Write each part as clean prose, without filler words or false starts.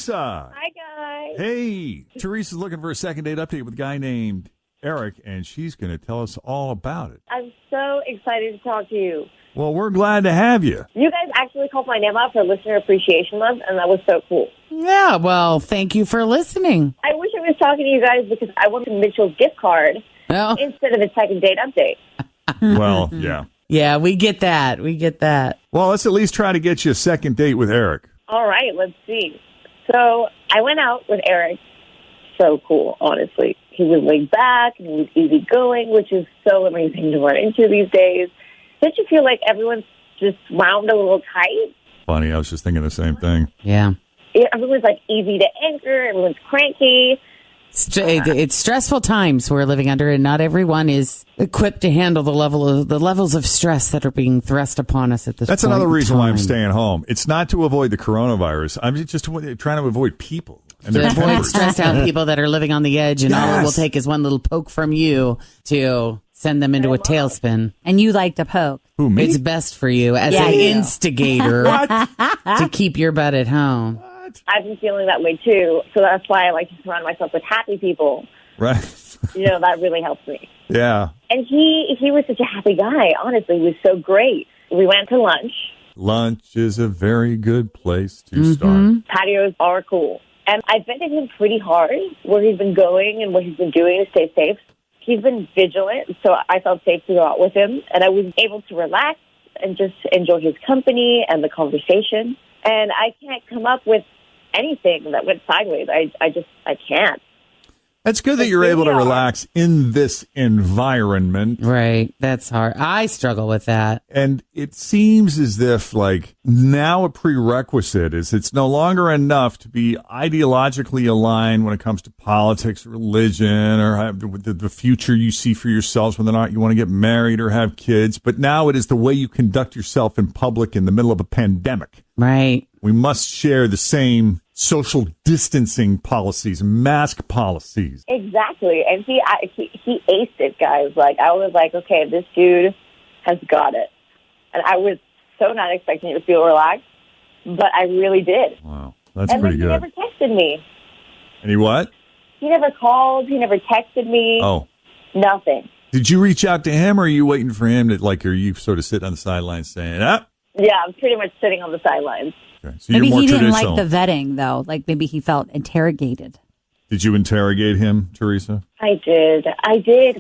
Teresa. Hi, guys. Hey, Teresa's looking for a second date update with a guy named Eric, and she's going to tell us all about it. I'm so excited to talk to you. Well, we're glad to have you. You guys actually called my name out for Listener Appreciation Month, and that was so cool. Yeah, well, thank you for listening. I wish I was talking to you guys because I wanted Mitchell's gift card instead of a second date update. Well, yeah. Yeah, we get that. Well, let's at least try to get you a second date with Eric. All right, let's see. So I went out with Eric. So cool, honestly. He was laid back and he was easygoing, which is so amazing to run into these days. Don't you feel like everyone's just wound a little tight? Funny, I was just thinking the same thing. Yeah. Everyone's like easy to anger. Everyone's cranky. It's stressful times we're living under, and not everyone is equipped to handle the levels of stress that are being thrust upon us at this point. That's another reason why I'm staying home. It's not to avoid the coronavirus. I'm just trying to avoid people. And to avoid stressed out people that are living on the edge, and all it will take is one little poke from you to send them into a tailspin. And you like to poke. Who, me? It's best for you as an instigator to keep your butt at home. I've been feeling that way, too. So that's why I like to surround myself with happy people. Right. That really helps me. Yeah. And he was such a happy guy. Honestly, he was so great. We went to lunch. Lunch is a very good place to start. Patios are cool. And I vetted him pretty hard where he's been going and what he's been doing to stay safe. He's been vigilant, so I felt safe to go out with him. And I was able to relax and just enjoy his company and the conversation. And I can't come up with anything that went sideways. I can't. That's good that you're able to relax in this environment. Right. That's hard. I struggle with that. And it seems as if, like, now a prerequisite is it's no longer enough to be ideologically aligned when it comes to politics, religion, or the future you see for yourselves, whether or not you want to get married or have kids. But now it is the way you conduct yourself in public in the middle of a pandemic. Right. We must share the same social distancing policies, mask policies. Exactly. And he aced it, guys. Like, I was like, okay, this dude has got it. And I was so not expecting to feel relaxed, but I really did. Wow. That's pretty good. And he never texted me. And he what? He never called. He never texted me. Oh. Nothing. Did you reach out to him, or are you waiting for him to, like, are you sort of sitting on the sidelines saying, Yeah, I'm pretty much sitting on the sidelines. Okay. So Maybe you're more he didn't traditional. like the vetting, though. Like, maybe he felt interrogated. Did you interrogate him, Teresa? I did.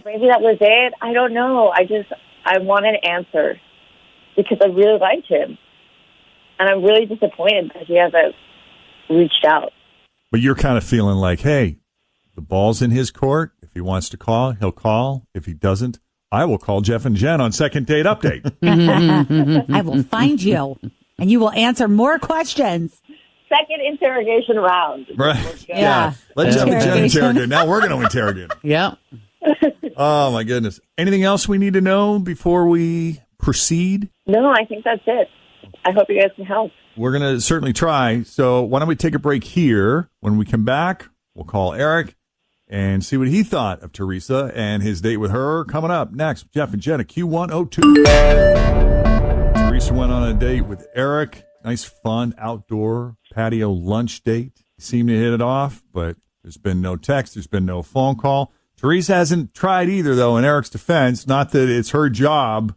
Maybe that was it. I don't know. I want an answer because I really liked him. And I'm really disappointed that he hasn't reached out. But you're kind of feeling like, hey, the ball's in his court. If he wants to call, he'll call. If he doesn't, I will call Jeff and Jen on Second Date Update. I will find you, and you will answer more questions. Second interrogation round. Right. Yeah. Let Jeff and Jen interrogate. Now we're going to interrogate him. Yeah. Oh, my goodness. Anything else we need to know before we proceed? No, I think that's it. I hope you guys can help. We're going to certainly try. So why don't we take a break here? When we come back, we'll call Eric and see what he thought of Teresa and his date with her. Coming up next, Jeff and Jen at Q102. Teresa went on a date with Eric. Nice, fun, outdoor patio lunch date. Seemed to hit it off, but there's been no text. There's been no phone call. Teresa hasn't tried either, though, in Eric's defense. Not that it's her job,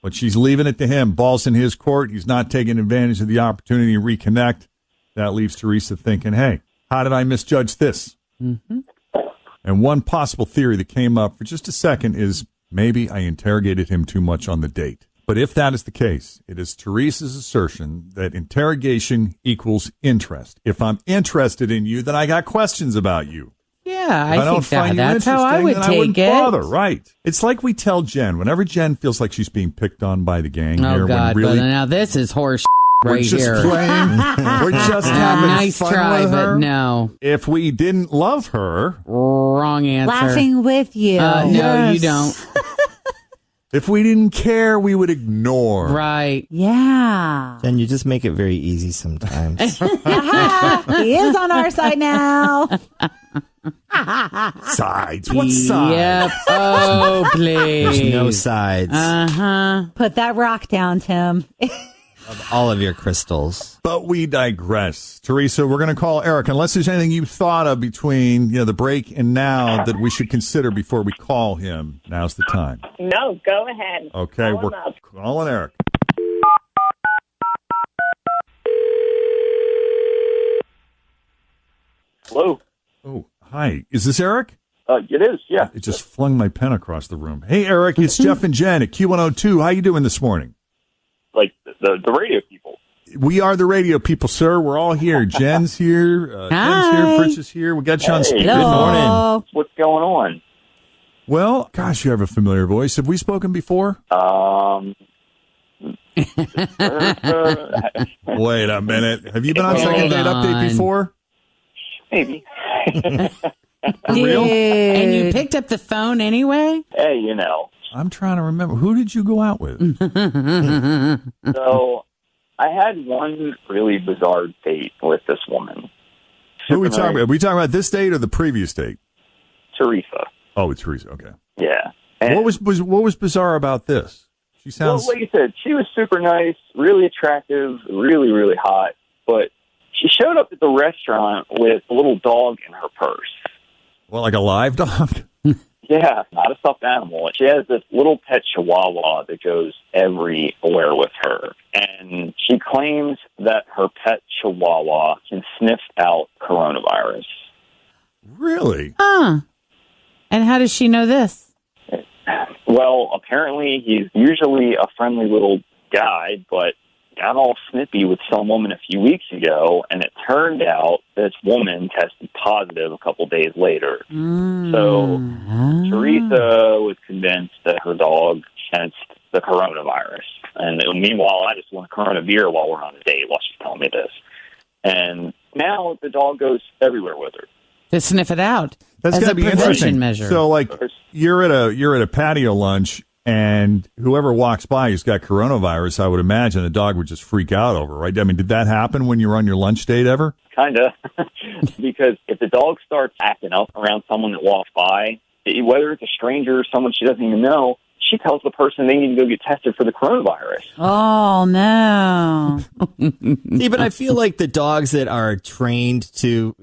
but she's leaving it to him. Ball's in his court. He's not taking advantage of the opportunity to reconnect. That leaves Teresa thinking, hey, how did I misjudge this? Mm-hmm. And one possible theory that came up for just a second is maybe I interrogated him too much on the date. But if that is the case, it is Teresa's assertion that interrogation equals interest. If I'm interested in you, then I got questions about you. Yeah, I don't find that's how I would take it. Bother. Right. It's like we tell Jen, whenever Jen feels like she's being picked on by the gang Oh, here. God, when really, but now this is horse we're right just here. playing. We're just having Nice fun try, with her. but no. If we didn't love her, Wrong answer. Laughing with you. No, Yes. you don't. if we didn't care, we would ignore. Right. Yeah. Jen, you just make it very easy sometimes. He is on our side now. Sides. What side? Yep. Oh, please. There's no sides. Uh-huh. Put that rock down, Tim. Of all of your crystals. But we digress. Teresa, we're going to call Eric, unless there's anything you thought of between the break and now that we should consider before we call him. Now's the time. No, go ahead. Okay, Call we're him up. calling Eric. Hello. Oh, hi. Is this Eric? It is, yeah. It just flung my pen across the room. Hey, Eric, it's Jeff and Jen at Q102. How you doing this morning? Like the radio people. We are the radio people, sir. We're all here. Jen's here. Tim's here. Fritz is here. We got you on speaker. Good morning. What's going on? Well, gosh, you have a familiar voice. Have we spoken before? Wait a minute. Have you been on Second Date Update before? Maybe. For real? And you picked up the phone anyway? Hey, you know. I'm trying to remember. Who did you go out with? So I had one really bizarre date with this woman. Who are we talking about? Are we talking about this date or the previous date? Teresa. Oh, it's Teresa. Okay. Yeah. And, What was bizarre about this? She well, sounds. like you said, she was super nice, really attractive, really, really hot. But she showed up at the restaurant with a little dog in her purse. Well, like a live dog? Yeah, not a stuffed animal. She has this little pet chihuahua that goes everywhere with her. And she claims that her pet chihuahua can sniff out coronavirus. Really? Huh. And how does she know this? Well, apparently he's usually a friendly little guy, but got all snippy with some woman a few weeks ago, and it turned out this woman tested positive a couple days later. So Teresa was convinced that her dog sensed the coronavirus. And meanwhile, I just want a Corona beer while we're on a date while she's telling me this. And now the dog goes everywhere with her. To sniff it out. That's as got to a be prevention interesting. measure. So, like, you're at a patio lunch, and whoever walks by who's got coronavirus, I would imagine the dog would just freak out over, right? I mean, did that happen when you were on your lunch date ever? Kind of. Because if the dog starts acting up around someone that walks by, whether it's a stranger or someone she doesn't even know, she tells the person they need to go get tested for the coronavirus. Oh, no. See, but I feel like the dogs that are trained to,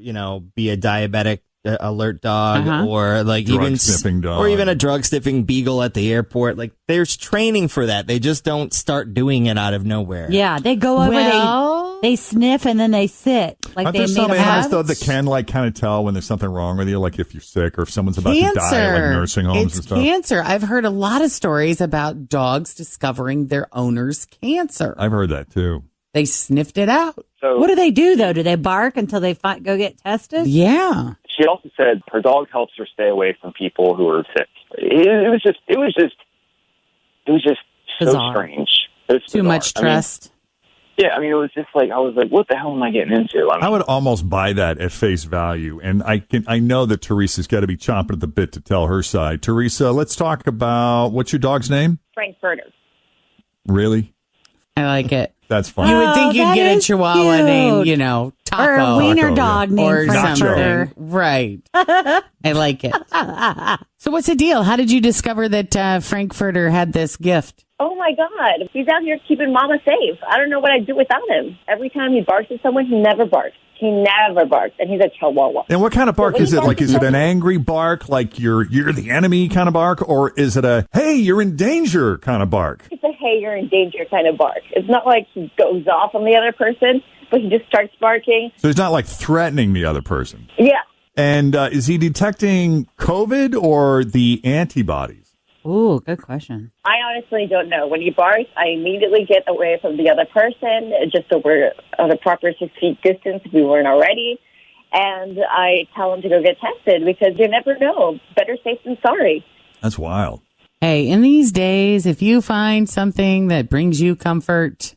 be a diabetic alert dog or like Drug sniffing dog. or even a drug sniffing beagle at the airport, like there's training for that. They just don't start doing it out of nowhere. Yeah, they go over, they sniff, and then they sit. Like Aren't they there made some them animals, habits? though, that can, like, kind of tell when there's something wrong with you, like if you're sick or if someone's about to die, like nursing homes It's and stuff? cancer. I've heard a lot of stories about dogs discovering their owner's cancer. I've heard that, too. They sniffed it out. So What do they do, though? Do they bark until they go get tested? Yeah. she also said her dog helps her stay away from people who are sick. It was just so Bizarre. strange. It was Too bizarre. much trust. I mean, it was just like, I was like, what the hell am I getting into? I would almost buy that at face value, and I know that Teresa's got to be chomping at the bit to tell her side. Teresa, let's talk about, what's your dog's name? Frankfurter. Really? I like it. That's fine. You would think you'd that get a is chihuahua cute. named, Taco. Or a wiener Taco, dog or named Frankfurter. something. Right. I like it. So what's the deal? How did you discover that Frankfurter had this gift? Oh my God. He's out here keeping Mama safe. I don't know what I'd do without him. Every time he barks at someone, he never barks. He never barks. And he's a chihuahua. And what kind of bark Well, is it? when he Like, is barks it an at angry bark, like you're the enemy kind of bark, or is it a, hey, you're in danger kind of bark? It's a hey, you're in danger kind of bark. It's not like he goes off on the other person, but he just starts barking. So he's not like threatening the other person. Yeah. And is he detecting COVID or the antibodies? Ooh, good question. I honestly don't know. When he barks, I immediately get away from the other person, just so we're at a proper 6 feet distance if we weren't already. And I tell him to go get tested because you never know. Better safe than sorry. That's wild. Hey, in these days, if you find something that brings you comfort,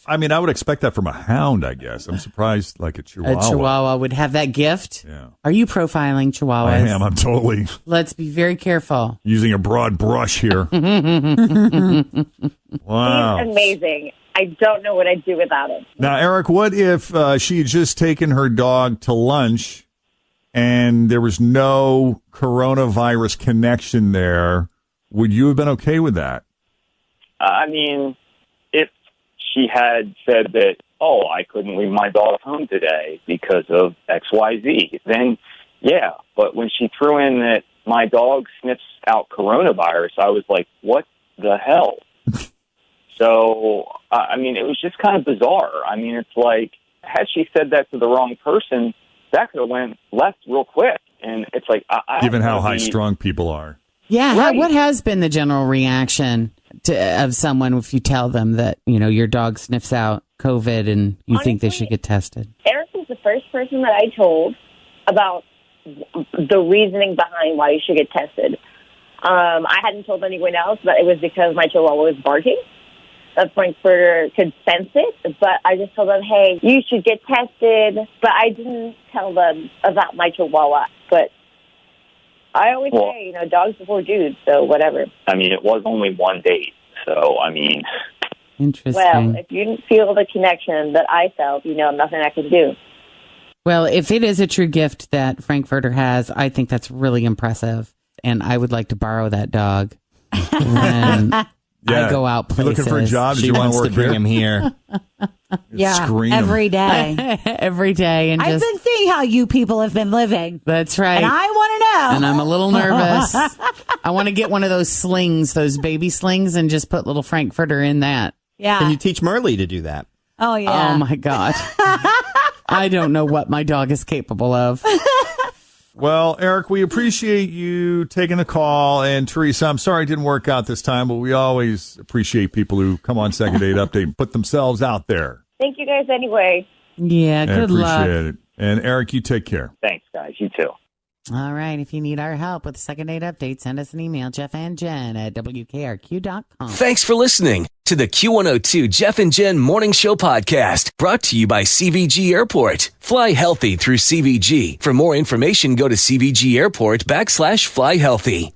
I mean, I would expect that from a hound, I guess. I'm surprised, like a chihuahua. a chihuahua would have that gift. Yeah. Are you profiling chihuahuas? I am. I'm totally Let's be very careful. using a broad brush here. Wow. He's amazing. I don't know what I'd do without him. Now, Eric, what if she had just taken her dog to lunch and there was no coronavirus connection there? Would you have been okay with that? I mean, if she had said that, oh, I couldn't leave my dog home today because of XYZ. Then, yeah, but when she threw in that my dog sniffs out coronavirus, I was like, what the hell? So, I mean, it was just kind of bizarre. I mean, it's like, had she said that to the wrong person, that could have went left real quick. And it's like, given how high-strung people are. Yeah. Right. What has been the general reaction of someone if you tell them that, your dog sniffs out COVID and you think they should get tested? Eric was the first person that I told about the reasoning behind why you should get tested. I hadn't told anyone else, but it was because my chihuahua was barking. The Frankfurter could sense it, but I just told them, hey, you should get tested. But I didn't tell them about my chihuahua. But I always say, dogs before dudes, so whatever. I mean, it was only one date, so, I mean... Interesting. Well, if you didn't feel the connection that I felt, nothing I can do. Well, if it is a true gift that Frankfurter has, I think that's really impressive. And I would like to borrow that dog when I go out places. Looking for a job? She wants to bring him here. Screen him. every day. Every day. And I've been seeing how you people have been living. That's right. And I want to know. And I'm a little nervous. I want to get one of those slings, those baby slings, and just put little Frankfurter in that. Yeah. Can you teach Merle to do that? Oh, yeah. Oh, my God. I don't know what my dog is capable of. Well, Eric, we appreciate you taking the call. And Teresa, I'm sorry it didn't work out this time, but we always appreciate people who come on Second Date Update and put themselves out there. Thank you guys anyway. Yeah, good luck. Appreciate it. And Eric, you take care. Thanks, guys. You too. All right. If you need our help with the Second Date Update, send us an email, Jeff and Jen at WKRQ.com. Thanks for listening to the Q102 Jeff and Jen Morning Show podcast, brought to you by CVG Airport. Fly healthy through CVG. For more information, go to CVG Airport /fly healthy.